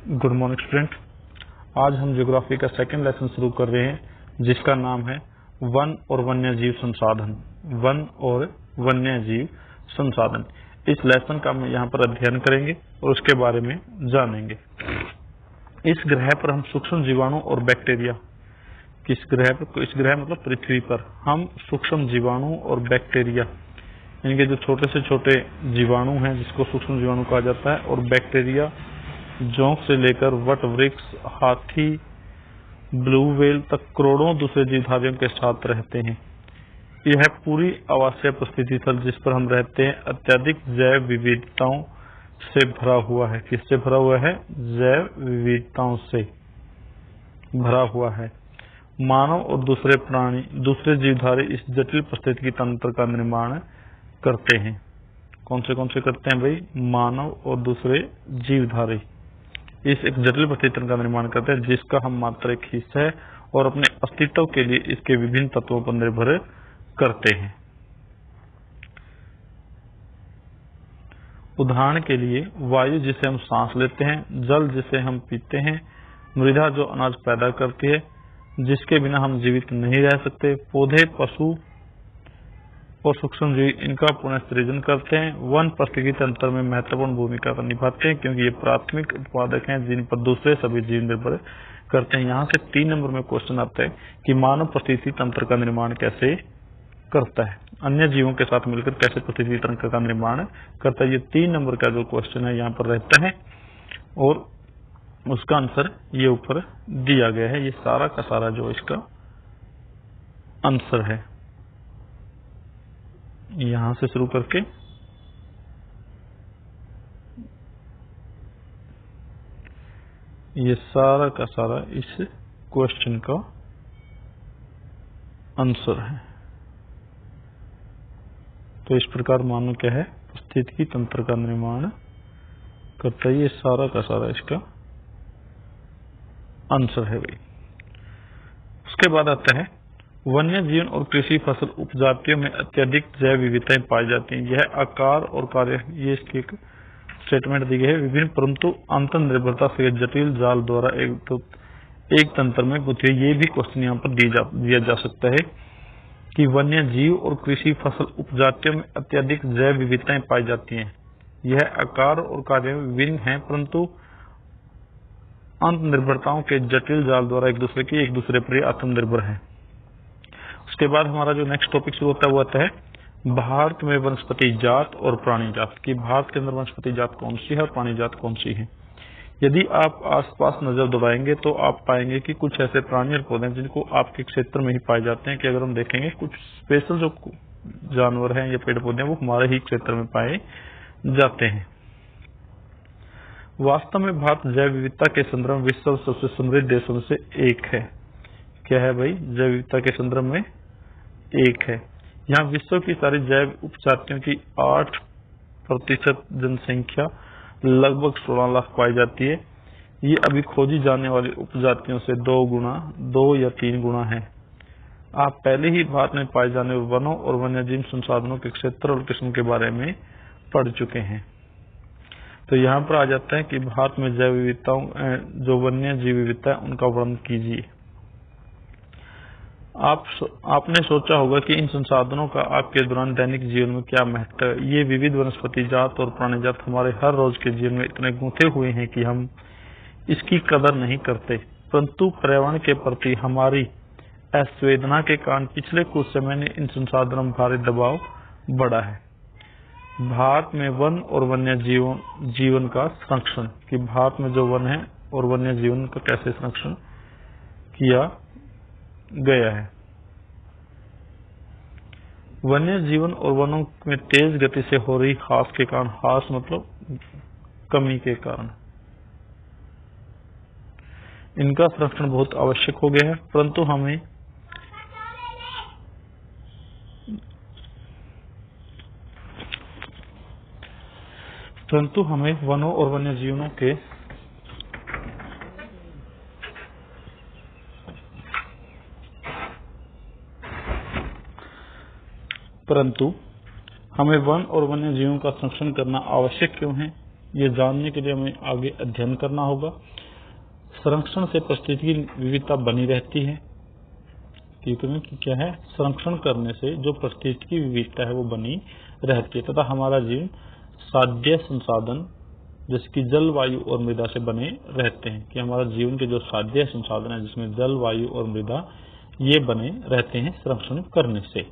Good morning student. आज हम geography का सेकंड लेसन शुरू कर रहे हैं जिसका नाम है वन और वन्य जीव संसाधन। वन और वन्य जीव संसाधन, इस लेसन का हम यहाँ पर अध्ययन करेंगे और उसके बारे में जानेंगे। इस ग्रह पर हम सूक्ष्म जीवाणु और बैक्टीरिया, किस ग्रह पर, इस ग्रह मतलब पृथ्वी पर हम सूक्ष्म जीवाणु और बैक्टीरिया, इनके जो छोटे से छोटे जीवाणु हैं जिसको सूक्ष्म जीवाणु कहा जाता है, और बैक्टीरिया जोंक से लेकर वट वृक्ष, हाथी, ब्लू व्हेल तक करोड़ों दूसरे जीवधारियों के साथ रहते हैं। यह पूरी आवासीय परिस्थिति स्थल जिस पर हम रहते हैं अत्यधिक जैव विविधताओं से भरा हुआ है। किससे भरा हुआ है? जैव विविधताओं से भरा हुआ है। मानव और दूसरे प्राणी, दूसरे जीवधारी इस जटिल परिस्थिति तंत्र का निर्माण करते हैं। कौन से करते हैं भाई? मानव और दूसरे जीवधारी इस एक जटिल परिस्थिति का निर्माण करते हैं जिसका हम मात्र एक हिस्सा है और अपने अस्तित्व के लिए इसके विभिन्न तत्वों पर निर्भर करते हैं। उदाहरण के लिए वायु जिसे हम सांस लेते हैं, जल जिसे हम पीते हैं, मृदा जो अनाज पैदा करती है जिसके बिना हम जीवित नहीं रह सकते, पौधे, पशु और सूक्ष्म जीव इनका पुनः सृजन करते हैं। वन पारिस्थितिकी तंत्र में महत्वपूर्ण भूमिका निभाते हैं क्योंकि ये प्राथमिक उत्पादक हैं जिन पर दूसरे सभी जीव निर्भर करते हैं। यहाँ से 3 नंबर में क्वेश्चन आता है कि मानव पारिस्थितिकी तंत्र का निर्माण कैसे करता है, अन्य जीवों के साथ मिलकर कैसे पारिस्थितिकी तंत्र का निर्माण करता है। ये 3 नंबर का जो क्वेश्चन है यहाँ पर रहता है और उसका आंसर ये ऊपर दिया गया है। ये सारा का सारा जो इसका आंसर है, यहां से शुरू करके ये सारा का सारा इस क्वेश्चन का आंसर है। तो इस प्रकार मानो क्या है? पारिस्थितिकी तंत्र का निर्माण करता है। ये सारा का सारा इसका आंसर है भाई। उसके बाद आता है वन्य जीवन और कृषि फसल उपजातियों में अत्यधिक जैव विविधताएं पाई जाती हैं। यह आकार और कार्य, ये इसकी एक स्टेटमेंट दी गई है, विभिन्न परंतु अंतर निर्भरता से जटिल जाल द्वारा एक तंत्र में गुथे। ये भी क्वेश्चन यहाँ पर दिया जा सकता है कि वन्य जीव और कृषि फसल उपजातियों में अत्यधिक जैव विविधताएं पाई जाती हैं। यह आकार और कार्य में विभिन्न है परंतु अंत निर्भरताओं के जटिल जाल द्वारा एक दूसरे पर आत्मनिर्भर है। उसके बाद हमारा जो नेक्स्ट टॉपिक शुरू होता है वो आता है भारत में वनस्पति जात और प्राणी जात की। भारत के अंदर वनस्पति जात कौन सी है और प्राणी जात कौन सी है? यदि आप आसपास नजर दौड़ाएंगे तो आप पाएंगे कि कुछ ऐसे प्राणी और पौधे जिनको आपके क्षेत्र में ही पाए जाते हैं कि अगर हम देखेंगे कुछ स्पेशल जो जानवर हैं या पेड़ पौधे हैं वो हमारे ही क्षेत्र में पाए जाते हैं। वास्तव में भारत जैव विविधता के संदर्भ में विश्व सबसे समृद्ध देशों में से एक है। क्या है भाई? जैव विविधता के संदर्भ में एक है। यहाँ विश्व की सारी जैव उपजातियों की 8% जनसंख्या लगभग 16 लाख पाई जाती है। ये अभी खोजी जाने वाली उपजातियों से 2 या 3 गुना है। आप पहले ही भारत में पाए जाने वाले वनों और वन्यजीव संसाधनों के क्षेत्र और किस्म के बारे में पढ़ चुके हैं। तो यहाँ पर आ जाता है कि भारत में जैव विविधताओं, जो वन्य जीव विविधता है उनका वर्णन कीजिए। आपने सोचा होगा कि इन संसाधनों का आपके दौरान दैनिक जीवन में क्या महत्व है। ये विविध वनस्पति जात और प्राणी जात हमारे हर रोज के जीवन में इतने गूंथे हुए हैं कि हम इसकी कदर नहीं करते, परंतु पर्यावरण के प्रति हमारी असंवेदना के कारण पिछले कुछ समय में इन संसाधनों में भारी दबाव बढ़ा है। भारत में वन और वन्य जीवन का संरक्षण, कि भारत में जो वन है और वन्य जीवन का कैसे संरक्षण किया गया है। वन्य जीवन और वनों में तेज गति से हो रही ह्रास के कारण, ह्रास मतलब कमी के कारण, इनका संरक्षण बहुत आवश्यक हो गया है। परंतु हमें वनों और वन्य जीवनों के परंतु हमें वन और वन्य जीवों का संरक्षण करना आवश्यक क्यों है? ये जानने के लिए हमें आगे अध्ययन करना होगा। संरक्षण से पारिस्थितिकी विविधता बनी रहती है, क्योंकि क्या है, संरक्षण करने से जो पारिस्थितिकी विविधता है वो बनी रहती है तथा हमारा जीवन साध्य संसाधन जैसे कि जल, वायु और मृदा से बने रहते हैं, कि हमारा जीवन के जो साध्य संसाधन है जिसमें जल, वायु और मृदा ये बने रहते हैं संरक्षण करने से।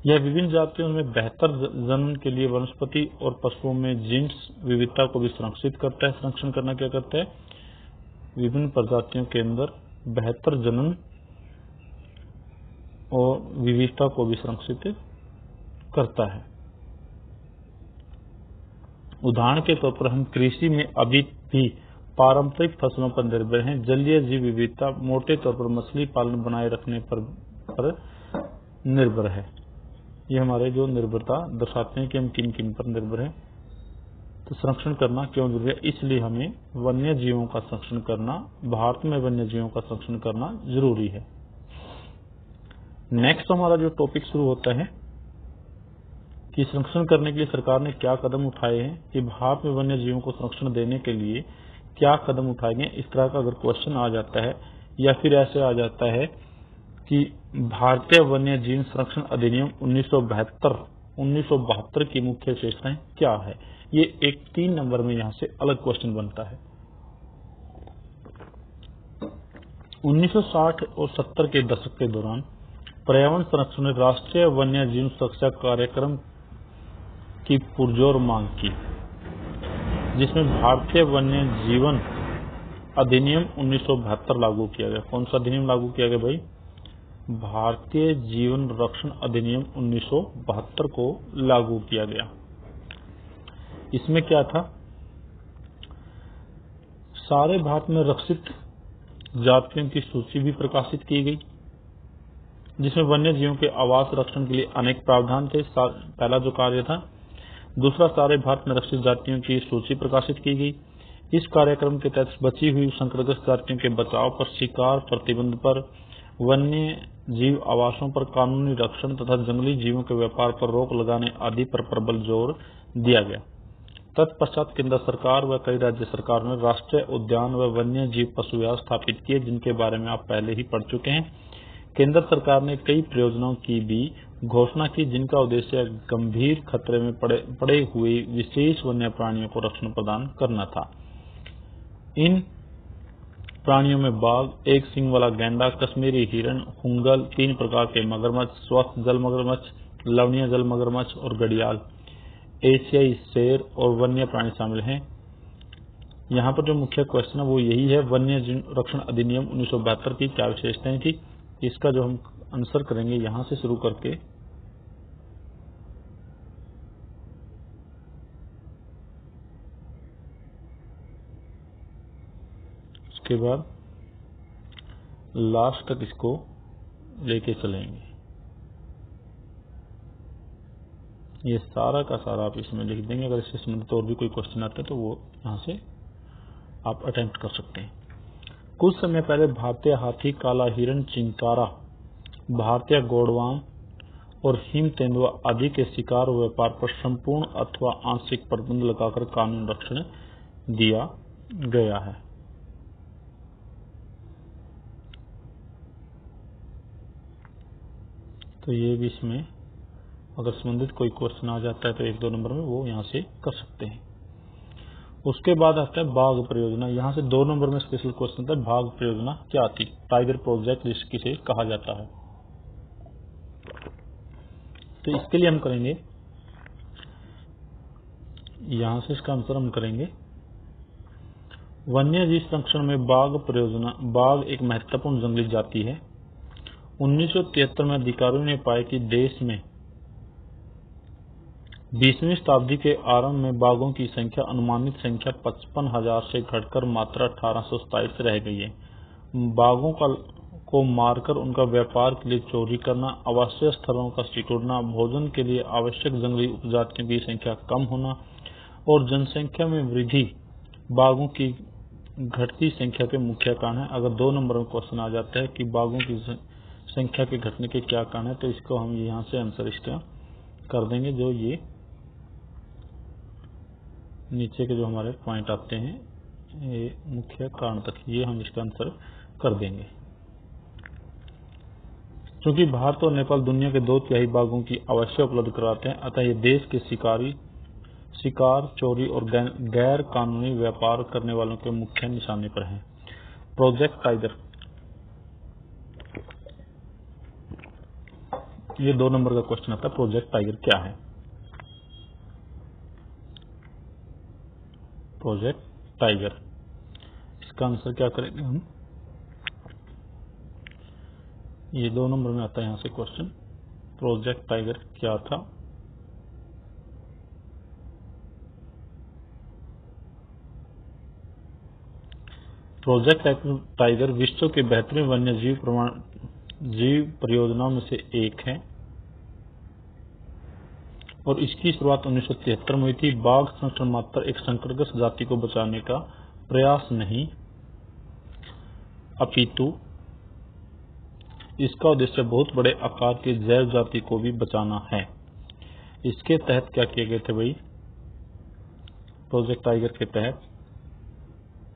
यह विभिन्न जातियों में बेहतर जनन के लिए वनस्पति और पशुओं में जीन्स विविधता को भी संरक्षित करता है। संरक्षण करना क्या करता है, विभिन्न प्रजातियों के अंदर बेहतर जनन और विविधता को भी संरक्षित करता है। उदाहरण के तौर पर हम कृषि में अभी भी पारंपरिक फसलों पर निर्भर हैं। जलीय जीव विविधता मोटे तौर पर मछली पालन बनाए रखने पर निर्भर है। ये हमारे जो निर्भरता दर्शाते हैं कि हम किन किन पर निर्भर हैं। तो संरक्षण करना क्यों जरूरी है, इसलिए हमें वन्य जीवों का संरक्षण करना, भारत में वन्य जीवों का संरक्षण करना जरूरी है। नेक्स्ट हमारा जो टॉपिक शुरू होता है कि संरक्षण करने के लिए सरकार ने क्या कदम उठाए हैं, कि भारत में वन्य जीवों को संरक्षण देने के लिए क्या कदम उठाए गए। इस तरह का अगर क्वेश्चन आ जाता है या फिर ऐसे आ जाता है कि भारतीय वन्य जीव संरक्षण अधिनियम 1972 की मुख्य विशेषताएं क्या है, ये एक 3 नंबर में यहां से अलग क्वेश्चन बनता है। 1960 और 70 के दशक के दौरान पर्यावरण संरक्षण ने राष्ट्रीय वन्य जीव सुरक्षा कार्यक्रम की पुरजोर मांग की, जिसमें भारतीय वन्य जीवन अधिनियम 1972 लागू किया गया। कौन सा अधिनियम लागू किया गया भाई, भारतीय जीवन रक्षण अधिनियम 1972 को लागू किया गया। इसमें क्या था, सारे भारत में रक्षित जातियों की सूची भी प्रकाशित की गई, जिसमें वन्य जीवों के आवास रक्षण के लिए अनेक प्रावधान थे। पहला जो कार्य था। दूसरा, सारे भारत में रक्षित जातियों की सूची प्रकाशित की गई। इस कार्यक्रम के तहत बची हुई संकटग्रस्त जातियों के बचाव पर, शिकार प्रतिबंध पर, वन्य जीव आवासों पर कानूनी रक्षण तथा जंगली जीवों के व्यापार पर रोक लगाने आदि पर प्रबल जोर दिया गया। तत्पश्चात केंद्र सरकार व कई राज्य सरकार ने राष्ट्रीय उद्यान व वन्य जीव पशु विहार स्थापित किए, जिनके बारे में आप पहले ही पढ़ चुके हैं। केंद्र सरकार ने कई परियोजनाओं की भी घोषणा की, जिनका उद्देश्य गंभीर खतरे में पड़े हुए विशेष वन्य प्राणियों को रक्षण प्रदान करना था। इन प्राणियों में बाघ, एक सींग वाला गैंडा, कश्मीरी हिरण, हुंगल, 3 प्रकार के मगरमच्छ, स्वस्थ जल मगरमच्छ, लवणीय जल मगरमच्छ और घड़ियाल, एशियाई शेर और वन्य प्राणी शामिल हैं। यहाँ पर जो मुख्य क्वेश्चन है वो यही है, वन्य जीव रक्षण अधिनियम 1972 की क्या विशेषताएं थी। इसका जो हम आंसर करेंगे यहां से शुरू करके उसके बाद लास्ट तक इसको लेके चलेंगे। ये सारा का सारा आप इसमें लिख देंगे। अगर इससे संबंधित और भी कोई क्वेश्चन आता है तो वो यहां से आप अटेम्प्ट कर सकते हैं। कुछ समय पहले भारतीय हाथी, काला हिरण, चिंकारा, भारतीय गोडवान और हिम तेंदुआ आदि के शिकार और व्यापार पर संपूर्ण अथवा आंशिक प्रतिबंध लगाकर कानून रक्षण दिया गया है। तो ये भी इसमें अगर संबंधित कोई क्वेश्चन आ जाता है तो 1-2 नंबर में वो यहाँ से कर सकते हैं। उसके बाद आता है बाघ परियोजना। यहाँ से 2 नंबर में स्पेशल क्वेश्चन आता है, बाघ परियोजना क्या थी, टाइगर प्रोजेक्ट जिसे कहा जाता है। तो इसके लिए हम करेंगे, यहां से इसका आंसर हम करेंगे वन्य जीव संरक्षण में बाघ परियोजना। बाघ एक महत्वपूर्ण जंगली जाति है। 1973 में अधिकारियों ने पाया कि देश में 20वीं शताब्दी के आरंभ में बाघों की संख्या अनुमानित संख्या 55,000 से घटकर मात्र 1827 रह गई है। बाघों को मारकर उनका व्यापार के लिए चोरी करना, आवासीय स्थलों का सिकुड़ना, भोजन के लिए आवश्यक जंगली उपजातियों की संख्या कम होना और जनसंख्या में वृद्धि बाघों की घटती संख्या के मुख्य कारण है। अगर 2 नंबर में क्वेश्चन आ जाता है कि बाघों की संख्या के घटने के क्या कारण है, तो इसको हम यहाँ से आंसर इसका कर देंगे, जो ये नीचे के जो हमारे पॉइंट आते हैं ये मुख्य कारण तक, ये हम इसका आंसर कर देंगे। क्योंकि भारत और नेपाल दुनिया के 2/3 भागों की आवश्यक उपलब्ध कराते हैं, अतः ये देश के शिकार, चोरी और गैर कानूनी व्यापार करने वालों के मुख्य निशाने पर हैं। प्रोजेक्ट टाइगर, ये 2 नंबर का क्वेश्चन आता है। प्रोजेक्ट टाइगर क्या है? प्रोजेक्ट टाइगर, इसका आंसर क्या करेंगे हम? ये 2 नंबर में आता है यहां से क्वेश्चन। प्रोजेक्ट टाइगर क्या था? प्रोजेक्ट टाइगर विश्व के बेहतरीन वन्य जीव परियोजनाओं में से एक है और इसकी शुरुआत 1973 में हुई थी। बाघ संरक्षण मात्र एक संकटग्रस्त जाति को बचाने का प्रयास नहीं, अपितु इसका उद्देश्य बहुत बड़े आकार की जैव जाति को भी बचाना है। इसके तहत क्या किए गए थे भाई? प्रोजेक्ट टाइगर के तहत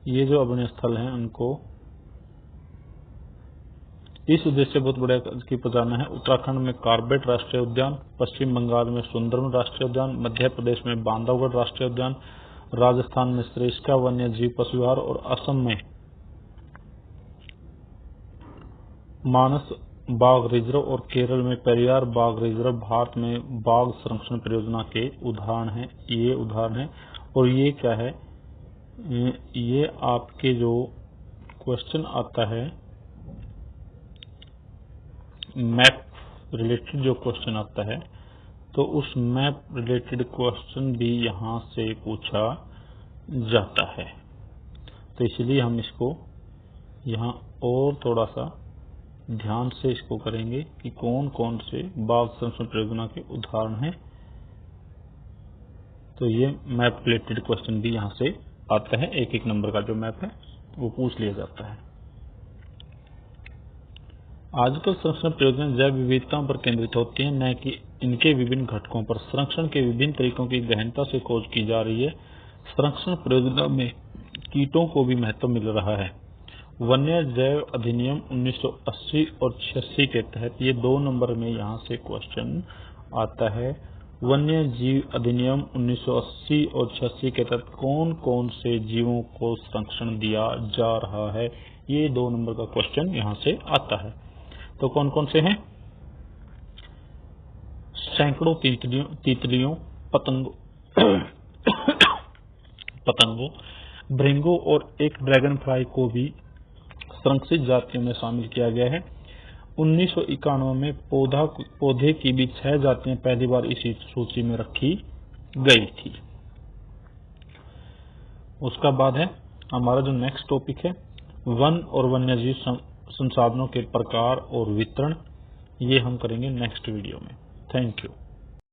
ये जो अभ्यारण्य स्थल हैं उनको इस उद्देश्य से बहुत बड़े की बचाना है। उत्तराखंड में कार्बेट राष्ट्रीय उद्यान, पश्चिम बंगाल में सुंदरवन राष्ट्रीय उद्यान, मध्य प्रदेश में बांधवगढ़ राष्ट्रीय उद्यान, राजस्थान में श्रेष्ठा वन्य जीव पशु विहार और असम में मानस बाघ रिजर्व और केरल में पेरियार बाघ रिजर्व भारत में बाघ संरक्षण परियोजना के उदाहरण हैं। ये उदाहरण है। और ये क्या है? ये आपके जो क्वेश्चन आता है मैप रिलेटेड जो क्वेश्चन आता है, तो उस मैप रिलेटेड क्वेश्चन भी यहां से पूछा जाता है। तो इसलिए हम इसको यहां और थोड़ा सा ध्यान से इसको करेंगे कि कौन कौन से बाघ संरक्षण परियोजना के उदाहरण हैं। तो ये मैप रिलेटेड क्वेश्चन भी यहां से आता है। एक नंबर का जो मैप है वो पूछ लिया जाता है। आजकल संरक्षण परियोजनाएं जैव विविधताओं पर केंद्रित होती हैं, न कि इनके विभिन्न घटकों पर। संरक्षण के विभिन्न तरीकों की गहनता से खोज की जा रही है। संरक्षण परियोजना में कीटों को भी महत्व मिल रहा है। वन्य जैव अधिनियम 1980 और 86 के तहत ये 2 नंबर में यहाँ से क्वेश्चन आता है। वन्य जीव अधिनियम 1980 और 86 के तहत कौन कौन से जीवों को संरक्षण दिया जा रहा है? ये 2 नंबर का क्वेश्चन यहाँ से आता है। तो कौन कौन से हैं? सैकड़ों तितलियों, पतंगों, भृंगों और एक ड्रैगन फ्लाई को भी संरक्षित जातियों में शामिल किया गया है। 1991 में पौधे की भी 6 जातियां पहली बार इसी सूची में रखी गई थी। उसका बाद है हमारा जो नेक्स्ट टॉपिक है वन और वन्यजीव संसाधनों के प्रकार और वितरण। ये हम करेंगे नेक्स्ट वीडियो में। Thank you.